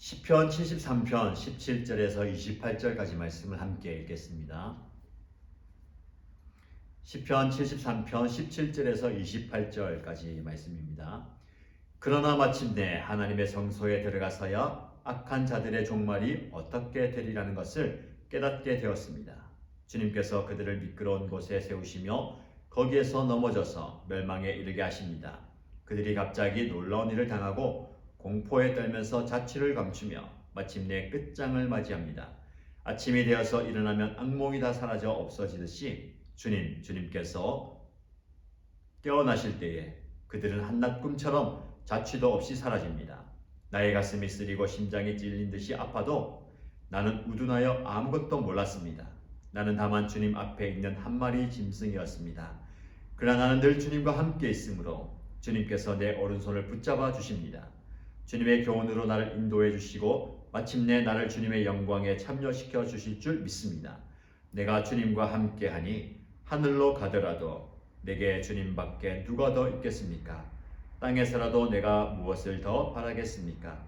시편 73편 17절에서 28절까지 말씀을 함께 읽겠습니다. 시편 73편 17절에서 28절까지 말씀입니다. 그러나 마침내 하나님의 성소에 들어가서야 악한 자들의 종말이 어떻게 되리라는 것을 깨닫게 되었습니다. 주님께서 그들을 미끄러운 곳에 세우시며 거기에서 넘어져서 멸망에 이르게 하십니다. 그들이 갑자기 놀라운 일을 당하고 공포에 떨면서 자취를 감추며 마침내 끝장을 맞이합니다. 아침이 되어서 일어나면 악몽이 다 사라져 없어지듯이 주님께서 깨어나실 때에 그들은 한낮 꿈처럼 자취도 없이 사라집니다. 나의 가슴이 쓰리고 심장이 찔린 듯이 아파도 나는 우둔하여 아무것도 몰랐습니다. 나는 다만 주님 앞에 있는 한 마리 짐승이었습니다. 그러나 나는 늘 주님과 함께 있으므로 주님께서 내 오른손을 붙잡아 주십니다. 주님의 교훈으로 나를 인도해 주시고 마침내 나를 주님의 영광에 참여시켜 주실 줄 믿습니다. 내가 주님과 함께하니 하늘로 가더라도 내게 주님밖에 누가 더 있겠습니까? 땅에서라도 내가 무엇을 더 바라겠습니까?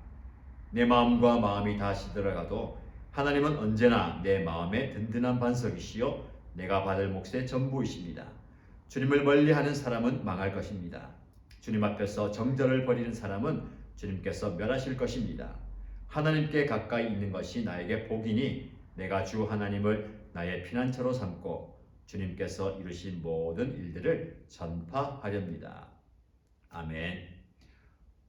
내 마음과 마음이 다 시들어가도 하나님은 언제나 내 마음의 든든한 반석이시요 내가 받을 몫의 전부이십니다. 주님을 멀리하는 사람은 망할 것입니다. 주님 앞에서 정절을 버리는 사람은 주님께서 멸하실 것입니다. 하나님께 가까이 있는 것이 나에게 복이니 내가 주 하나님을 나의 피난처로 삼고 주님께서 이루신 모든 일들을 전파하렵니다. 아멘.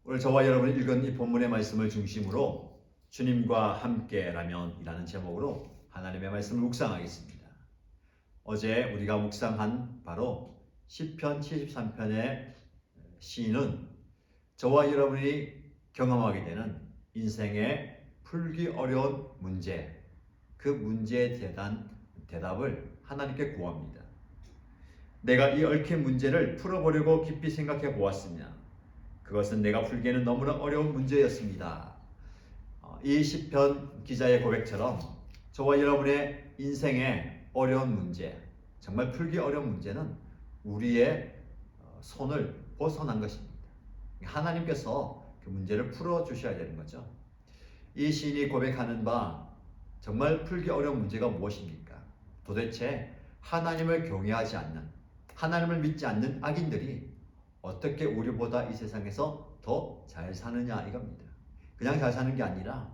오늘 저와 여러분이 읽은 이 본문의 말씀을 중심으로 주님과 함께라면 이라는 제목으로 하나님의 말씀을 묵상하겠습니다. 어제 우리가 묵상한 바로 시편 73편의 시인은 저와 여러분이 경험하게 되는 인생의 풀기 어려운 문제, 그 문제에 대한 대답을 하나님께 구합니다. 내가 이 얽힌 문제를 풀어보려고 깊이 생각해 보았으며 그것은 내가 풀기에는 너무나 어려운 문제였습니다. 이 시편 기자의 고백처럼 저와 여러분의 인생의 어려운 문제, 정말 풀기 어려운 문제는 우리의 손을 벗어난 것입니다. 하나님께서 그 문제를 풀어주셔야 되는 거죠. 이 시인이 고백하는 바 정말 풀기 어려운 문제가 무엇입니까? 도대체 하나님을 경외하지 않는, 하나님을 믿지 않는 악인들이 어떻게 우리보다 이 세상에서 더 잘 사느냐 이겁니다. 그냥 잘 사는 게 아니라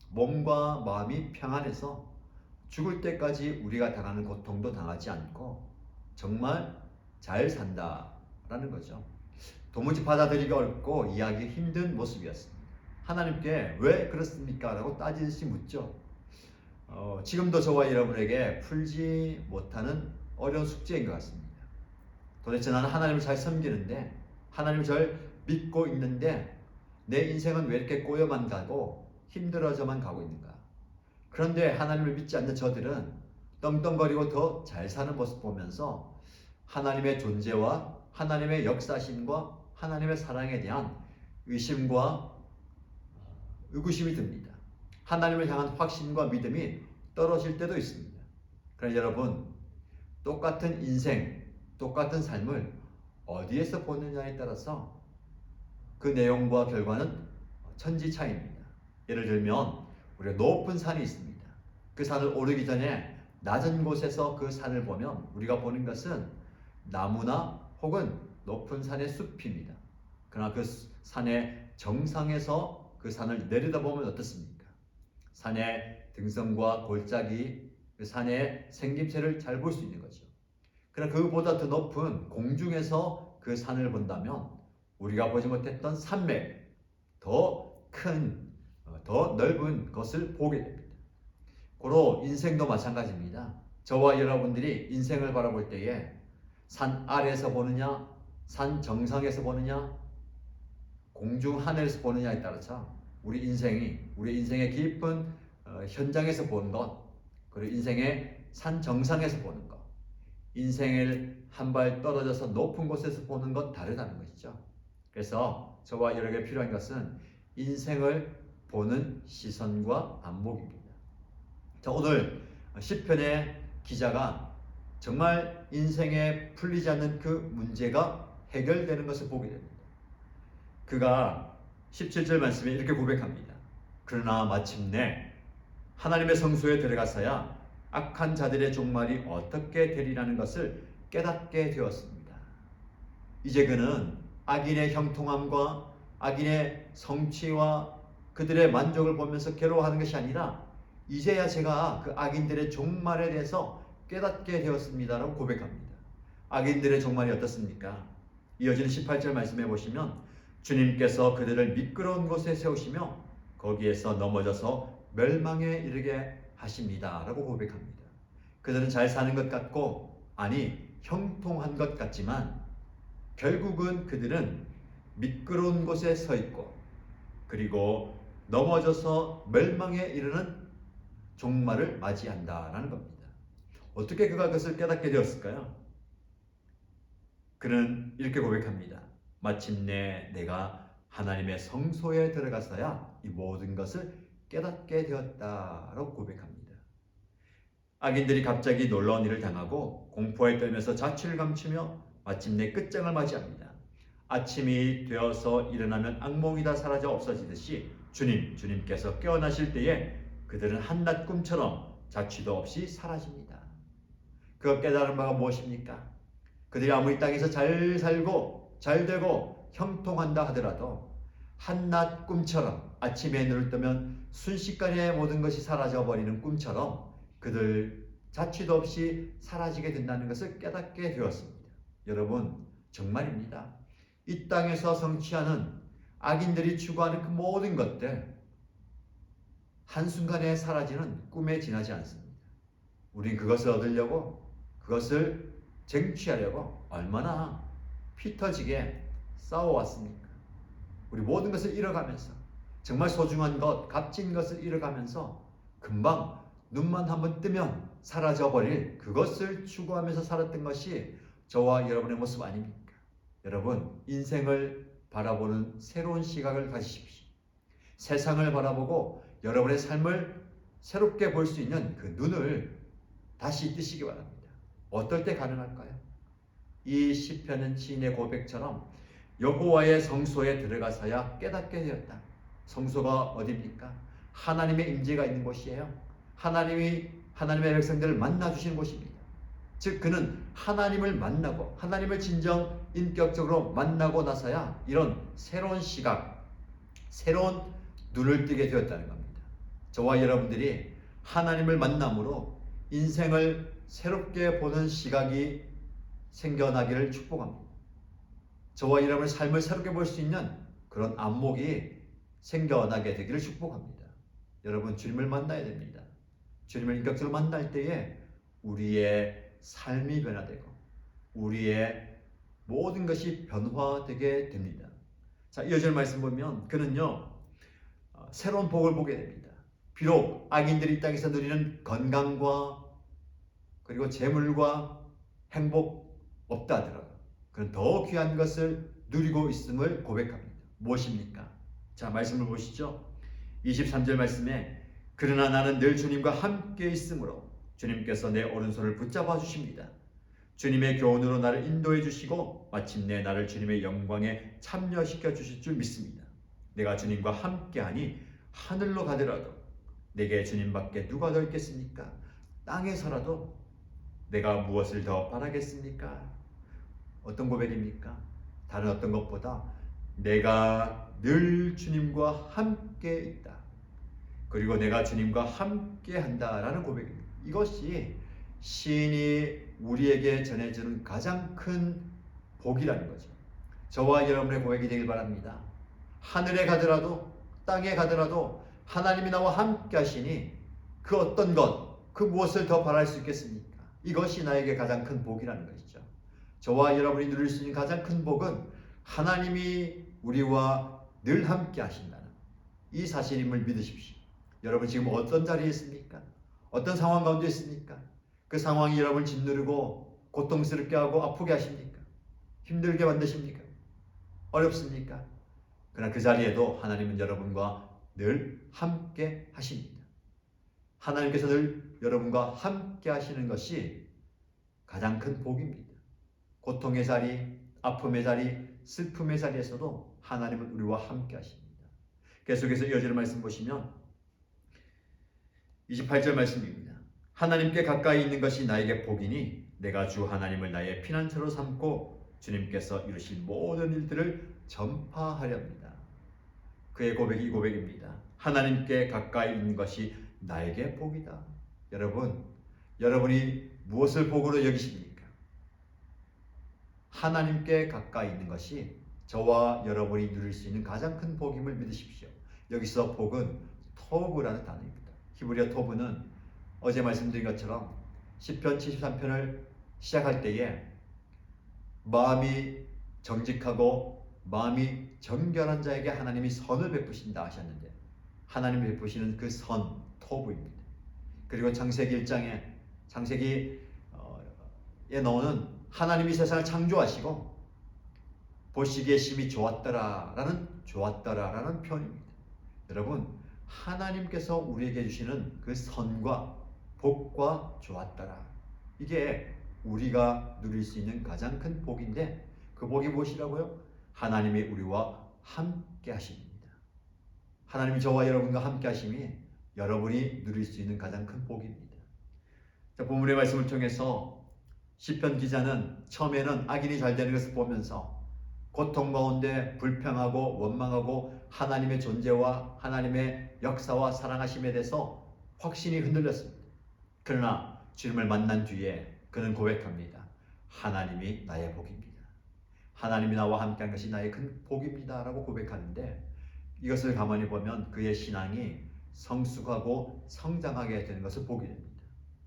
몸과 마음이 평안해서 죽을 때까지 우리가 당하는 고통도 당하지 않고 정말 잘 산다라는 거죠. 도무지 받아들이기 어렵고 이해하기 힘든 모습이었습니다. 하나님께 왜 그렇습니까? 라고 따지듯이 묻죠. 지금도 저와 여러분에게 풀지 못하는 어려운 숙제인 것 같습니다. 도대체 나는 하나님을 잘 섬기는데, 하나님을 잘 믿고 있는데 내 인생은 왜 이렇게 꼬여만 가고 힘들어져만 가고 있는가? 그런데 하나님을 믿지 않는 저들은 떵떵거리고 더 잘 사는 모습 보면서 하나님의 존재와 하나님의 역사심과 하나님의 사랑에 대한 의심과 의구심이 듭니다. 하나님을 향한 확신과 믿음이 떨어질 때도 있습니다. 그러나 여러분, 똑같은 인생, 똑같은 삶을 어디에서 보느냐에 따라서 그 내용과 결과는 천지차이입니다. 예를 들면 우리가 높은 산이 있습니다. 그 산을 오르기 전에 낮은 곳에서 그 산을 보면 우리가 보는 것은 나무나 혹은 높은 산의 숲입니다. 그러나 그 산의 정상에서 그 산을 내려다보면 어떻습니까? 산의 등성과 골짜기, 그 산의 생김새를 잘 볼 수 있는 거죠. 그러나 그보다 더 높은 공중에서 그 산을 본다면 우리가 보지 못했던 산맥, 더 큰, 더 넓은 것을 보게 됩니다. 고로 인생도 마찬가지입니다. 저와 여러분들이 인생을 바라볼 때에 산 아래에서 보느냐, 산 정상에서 보느냐, 공중 하늘에서 보느냐에 따라서 우리 인생의 깊은 현장에서 보는 것, 그리고 인생의 산 정상에서 보는 것, 인생을 한 발 떨어져서 높은 곳에서 보는 것 다르다는 것이죠. 그래서 저와 여러분에게 필요한 것은 인생을 보는 시선과 안목입니다. 자, 오늘 시편의 기자가 정말 인생에 풀리지 않는 그 문제가 해결되는 것을 보게 됩니다. 그가 17절 말씀에 이렇게 고백합니다. 그러나 마침내 하나님의 성소에 들어가서야 악한 자들의 종말이 어떻게 되리라는 것을 깨닫게 되었습니다. 이제 그는 악인의 형통함과 악인의 성취와 그들의 만족을 보면서 괴로워하는 것이 아니라 이제야 제가 그 악인들의 종말에 대해서 깨닫게 되었습니다라고 고백합니다. 악인들의 종말이 어떻습니까? 이어지는 18절 말씀해 보시면 주님께서 그들을 미끄러운 곳에 세우시며 거기에서 넘어져서 멸망에 이르게 하십니다 라고 고백합니다. 그들은 잘 사는 것 같고 아니 형통한 것 같지만 결국은 그들은 미끄러운 곳에 서 있고 그리고 넘어져서 멸망에 이르는 종말을 맞이한다라는 겁니다. 어떻게 그가 그것을 깨닫게 되었을까요? 그는 이렇게 고백합니다. 마침내 내가 하나님의 성소에 들어가서야 이 모든 것을 깨닫게 되었다라고 고백합니다. 악인들이 갑자기 놀라운 일을 당하고 공포에 떨면서 자취를 감추며 마침내 끝장을 맞이합니다. 아침이 되어서 일어나면 악몽이 다 사라져 없어지듯이 주님께서 깨어나실 때에 그들은 한낮 꿈처럼 자취도 없이 사라집니다. 그 깨달은 바가 무엇입니까? 그들이 아무리 땅에서 잘 살고 잘 되고 형통한다 하더라도 한낮 꿈처럼 아침에 눈을 뜨면 순식간에 모든 것이 사라져 버리는 꿈처럼 그들 자취도 없이 사라지게 된다는 것을 깨닫게 되었습니다. 여러분 정말입니다. 이 땅에서 성취하는 악인들이 추구하는 그 모든 것들 한순간에 사라지는 꿈에 지나지 않습니다. 우린 그것을 얻으려고 그것을 쟁취하려고 얼마나 피 터지게 싸워왔습니까? 우리 모든 것을 잃어가면서 정말 소중한 것, 값진 것을 잃어가면서 금방 눈만 한번 뜨면 사라져버릴 그것을 추구하면서 살았던 것이 저와 여러분의 모습 아닙니까? 여러분 인생을 바라보는 새로운 시각을 가지십시오. 세상을 바라보고 여러분의 삶을 새롭게 볼 수 있는 그 눈을 다시 뜨시기 바랍니다. 어떨 때 가능할까요? 이 시편은 시인의 고백처럼 여호와의 성소에 들어가서야 깨닫게 되었다. 성소가 어디입니까? 하나님의 임재가 있는 곳이에요. 하나님의 백성들을 만나주시는 곳입니다. 즉 그는 하나님을 만나고 하나님을 진정 인격적으로 만나고 나서야 이런 새로운 시각, 새로운 눈을 뜨게 되었다는 겁니다. 저와 여러분들이 하나님을 만남으로 인생을 새롭게 보는 시각이 생겨나기를 축복합니다. 저와 여러분의 삶을 새롭게 볼 수 있는 그런 안목이 생겨나게 되기를 축복합니다. 여러분 주님을 만나야 됩니다. 주님을 인격적으로 만날 때에 우리의 삶이 변화되고 우리의 모든 것이 변화되게 됩니다. 자, 이어질 말씀 보면 그는요 새로운 복을 보게 됩니다. 비록 악인들이 이 땅에서 누리는 건강과 그리고 재물과 행복 없다 하더라도 그는 더 귀한 것을 누리고 있음을 고백합니다. 무엇입니까? 자, 말씀을 보시죠. 23절 말씀에 그러나 나는 늘 주님과 함께 있으므로 주님께서 내 오른손을 붙잡아 주십니다. 주님의 교훈으로 나를 인도해 주시고 마침내 나를 주님의 영광에 참여시켜 주실 줄 믿습니다. 내가 주님과 함께하니 하늘로 가더라도 내게 주님밖에 누가 더 있겠습니까? 땅에서라도 내가 무엇을 더 바라겠습니까? 어떤 고백입니까? 다른 어떤 것보다 내가 늘 주님과 함께 있다. 그리고 내가 주님과 함께 한다라는 고백입니다. 이것이 시인이 우리에게 전해주는 가장 큰 복이라는 거죠. 저와 여러분의 고백이 되길 바랍니다. 하늘에 가더라도 땅에 가더라도 하나님이 나와 함께 하시니 그 어떤 것, 그 무엇을 더 바랄 수 있겠습니까? 이것이 나에게 가장 큰 복이라는 것이죠. 저와 여러분이 누릴 수 있는 가장 큰 복은 하나님이 우리와 늘 함께 하신다는 이 사실임을 믿으십시오. 여러분 지금 어떤 자리에 있습니까? 어떤 상황 가운데 있습니까? 그 상황이 여러분을 짓누르고 고통스럽게 하고 아프게 하십니까? 힘들게 만드십니까? 어렵습니까? 그러나 그 자리에도 하나님은 여러분과 늘 함께 하십니다. 하나님께서 늘 여러분과 함께 하시는 것이 가장 큰 복입니다. 고통의 자리, 아픔의 자리, 슬픔의 자리에서도 하나님은 우리와 함께 하십니다. 계속해서 이어지는 말씀 보시면 28절 말씀입니다. 하나님께 가까이 있는 것이 나에게 복이니 내가 주 하나님을 나의 피난처로 삼고 주님께서 이루신 모든 일들을 전파하렵니다. 그의 고백이 이 고백입니다. 하나님께 가까이 있는 것이 나에게 복이다. 여러분, 여러분이 무엇을 복으로 여기십니까? 하나님께 가까이 있는 것이 저와 여러분이 누릴 수 있는 가장 큰 복임을 믿으십시오. 여기서 복은 토브라는 단어입니다. 히브리어 토브는 어제 말씀드린 것처럼 시편 73편을 시작할 때에 마음이 정직하고 마음이 정결한 자에게 하나님이 선을 베푸신다 하셨는데, 하나님이 베푸시는 그 선, 토브입니다. 그리고 창세기 1장에 창세기에 나오는 하나님이 세상을 창조하시고 보시기에 심히 좋았더라라는 표현입니다. 여러분, 하나님께서 우리에게 주시는 그 선과 복과 좋았더라, 이게 우리가 누릴 수 있는 가장 큰 복인데, 그 복이 무엇이라고요? 하나님이 우리와 함께 하십니다. 하나님이 저와 여러분과 함께 하심이 여러분이 누릴 수 있는 가장 큰 복입니다. 자, 본문의 말씀을 통해서 시편 기자는 처음에는 악인이 잘 되는 것을 보면서 고통 가운데 불평하고 원망하고 하나님의 존재와 하나님의 역사와 사랑하심에 대해서 확신이 흔들렸습니다. 그러나 주님을 만난 뒤에 그는 고백합니다. 하나님이 나의 복입니다. 하나님이 나와 함께한 것이 나의 큰 복입니다 라고 고백하는데, 이것을 가만히 보면 그의 신앙이 성숙하고 성장하게 되는 것을 보게 됩니다.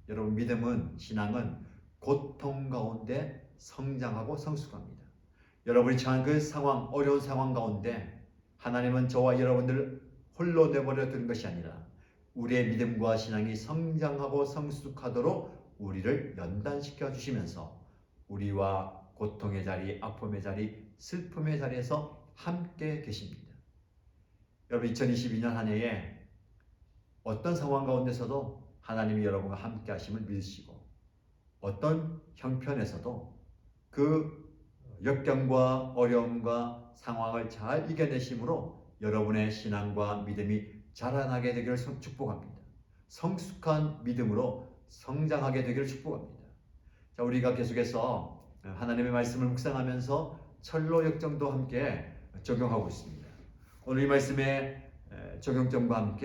여러분, 믿음은, 신앙은 고통 가운데 성장하고 성숙합니다. 여러분이 처한 그 상황, 어려운 상황 가운데 하나님은 저와 여러분들을 홀로 내버려 두는 것이 아니라 우리의 믿음과 신앙이 성장하고 성숙하도록 우리를 연단시켜 주시면서 우리와 고통의 자리, 아픔의 자리, 슬픔의 자리에서 함께 계십니다. 여러분, 2022년 한 해에 어떤 상황 가운데서도 하나님이 여러분과 함께 하심을 믿으시고, 어떤 형편에서도 그 역경과 어려움과 상황을 잘 이겨내심으로 여러분의 신앙과 믿음이 자라나게 되기를 축복합니다. 성숙한 믿음으로 성장하게 되기를 축복합니다. 자, 우리가 계속해서 하나님의 말씀을 묵상하면서 철로 역정도 함께 적용하고 있습니다. 오늘 이 말씀의 적용점과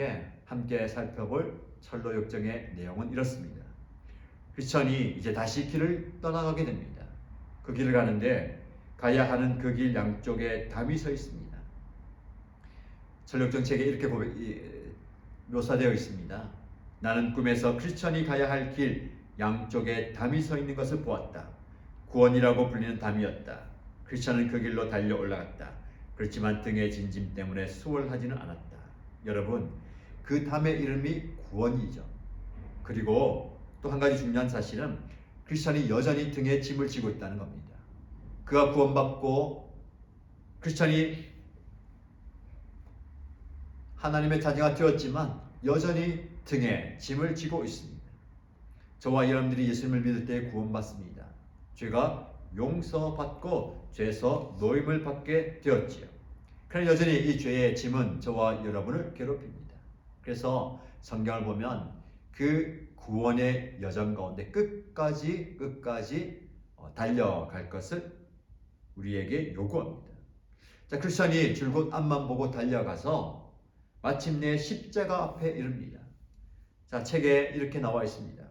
함께 살펴볼 철로 역정의 내용은 이렇습니다. 크리스천이 이제 다시 길을 떠나가게 됩니다. 그 길을 가는데 가야 하는 그 길 양쪽에 담이 서 있습니다. 철로역정 책에 이렇게 묘사되어 있습니다. 나는 꿈에서 크리스천이 가야 할 길 양쪽에 담이 서 있는 것을 보았다. 구원이라고 불리는 담이었다. 크리스천은 그 길로 달려 올라갔다. 그렇지만 등의 진짐 때문에 수월하지는 않았다. 여러분, 그 담의 이름이 구원이죠. 그리고 또 한 가지 중요한 사실은 크리스천이 여전히 등에 짐을 지고 있다는 겁니다. 그가 구원받고 크리스천이 하나님의 자녀가 되었지만 여전히 등에 짐을 지고 있습니다. 저와 여러분들이 예수님을 믿을 때 구원받습니다. 죄가 용서받고 죄에서 노임을 받게 되었지요. 그러나 여전히 이 죄의 짐은 저와 여러분을 괴롭힙니다. 그래서 성경을 보면 그 구원의 여정 가운데 끝까지 달려갈 것을 우리에게 요구합니다. 자, 크리스천이 줄곧 앞만 보고 달려가서 마침내 십자가 앞에 이릅니다. 자, 책에 이렇게 나와 있습니다.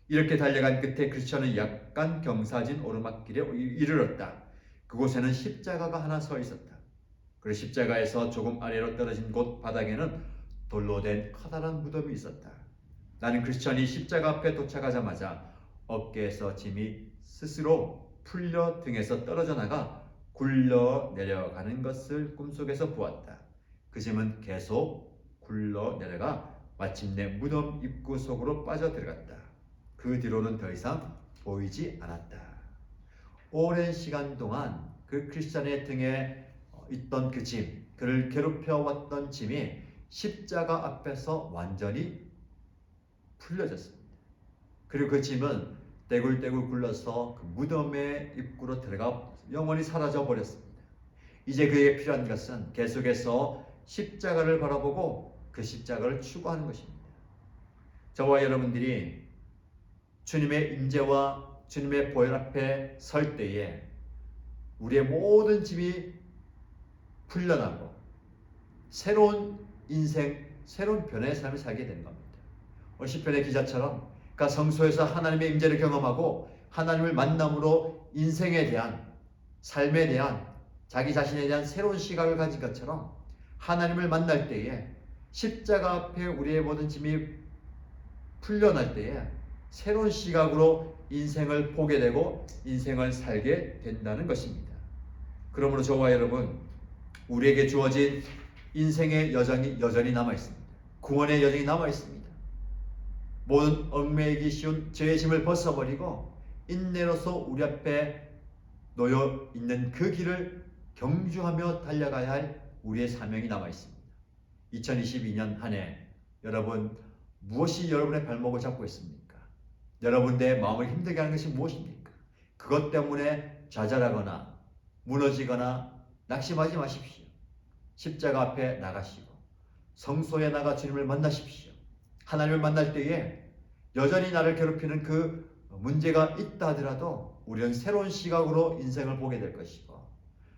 이렇게 달려간 끝에 크리스천은 약간 경사진 오르막길에 이르렀다. 그곳에는 십자가가 하나 서 있었다. 그리고 십자가에서 조금 아래로 떨어진 곳 바닥에는 돌로 된 커다란 무덤이 있었다. 나는 크리스천이 십자가 앞에 도착하자마자 어깨에서 짐이 스스로 풀려 등에서 떨어져 나가 굴러 내려가는 것을 꿈속에서 보았다. 그 짐은 계속 굴러 내려가 마침내 무덤 입구 속으로 빠져 들어갔다. 그 뒤로는 더 이상 보이지 않았다. 오랜 시간 동안 그 크리스천의 등에 있던 그 짐, 그를 괴롭혀왔던 짐이 십자가 앞에서 완전히 풀려졌습니다. 그리고 그 짐은 떼굴떼굴 굴러서 그 무덤의 입구로 들어가 영원히 사라져 버렸습니다. 이제 그에게 필요한 것은 계속해서 십자가를 바라보고 그 십자가를 추구하는 것입니다. 저와 여러분들이 주님의 임재와 주님의 보혈 앞에 설 때에 우리의 모든 짐이 풀려나고 새로운 인생, 새로운 변화의 삶을 살게 되는 겁니다. 오늘 시편의 기자처럼 그러니까 성소에서 하나님의 임재를 경험하고 하나님을 만남으로 인생에 대한, 삶에 대한, 자기 자신에 대한 새로운 시각을 가진 것처럼 하나님을 만날 때에 십자가 앞에 우리의 모든 짐이 풀려날 때에 새로운 시각으로 인생을 보게 되고 인생을 살게 된다는 것입니다. 그러므로 저와 여러분, 우리에게 주어진 인생의 여전히 남아있습니다. 구원의 여정이 남아있습니다. 모든 얽매이기 쉬운 죄의 짐을 벗어버리고 인내로서 우리 앞에 놓여 있는 그 길을 경주하며 달려가야 할 우리의 사명이 남아있습니다. 2022년 한 해 여러분, 무엇이 여러분의 발목을 잡고 있습니까? 여러분의 마음을 힘들게 하는 것이 무엇입니까? 그것 때문에 좌절하거나 무너지거나 낙심하지 마십시오. 십자가 앞에 나가시고 성소에 나가 주님을 만나십시오. 하나님을 만날 때에 여전히 나를 괴롭히는 그 문제가 있다 하더라도 우리는 새로운 시각으로 인생을 보게 될 것이고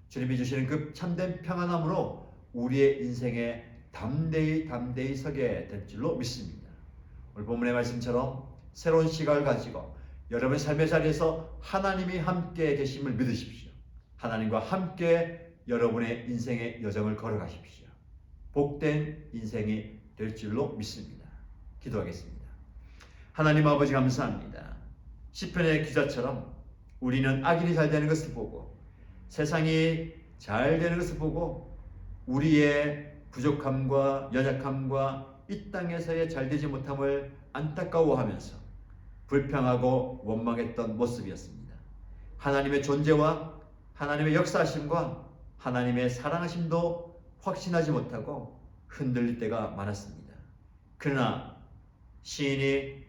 주님이 주시는 그 참된 평안함으로 우리의 인생에 담대히 서게 될 줄로 믿습니다. 오늘 본문의 말씀처럼 새로운 시각을 가지고 여러분의 삶의 자리에서 하나님이 함께 계심을 믿으십시오. 하나님과 함께 여러분의 인생의 여정을 걸어가십시오. 복된 인생이 될 줄로 믿습니다. 기도하겠습니다. 하나님 아버지 감사합니다. 시편의 기자처럼 우리는 악인이 잘 되는 것을 보고 세상이 잘 되는 것을 보고 우리의 부족함과 연약함과 이 땅에서의 잘 되지 못함을 안타까워하면서 불평하고 원망했던 모습이었습니다. 하나님의 존재와 하나님의 역사하심과 하나님의 사랑하심도 확신하지 못하고 흔들릴 때가 많았습니다. 그러나 시인이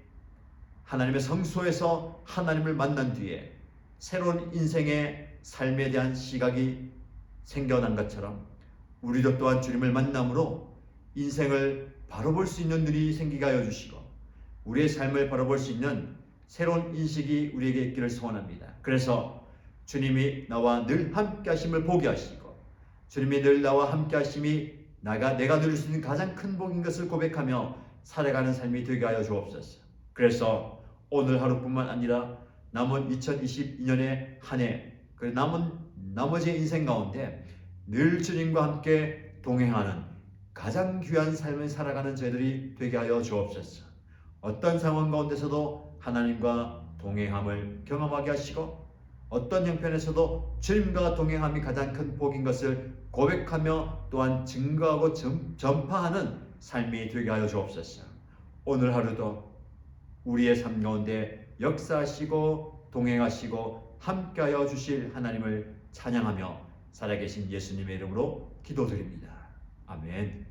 하나님의 성소에서 하나님을 만난 뒤에 새로운 인생의 삶에 대한 시각이 생겨난 것처럼 우리도 또한 주님을 만남으로 인생을 바로 볼 수 있는 눈이 생기게 하여 주시고 우리의 삶을 바로 볼 수 있는 새로운 인식이 우리에게 있기를 소원합니다. 그래서 주님이 나와 늘 함께 하심을 보게 하시고 주님이 늘 나와 함께 하심이 내가 누릴 수 있는 가장 큰 복인 것을 고백하며 살아가는 삶이 되게 하여 주옵소서. 그래서 오늘 하루뿐만 아니라 남은 2022년의 한 해, 그 남은 나머지 인생 가운데 늘 주님과 함께 동행하는 가장 귀한 삶을 살아가는 저희들이 되게 하여 주옵소서. 어떤 상황 가운데서도 하나님과 동행함을 경험하게 하시고 어떤 형편에서도 주님과 동행함이 가장 큰 복인 것을 고백하며 또한 증거하고 전파하는 삶이 되게 하여 주옵소서. 오늘 하루도 우리의 삶 가운데 역사하시고 동행하시고 함께하여 주실 하나님을 찬양하며 살아계신 예수님의 이름으로 기도드립니다. 아멘.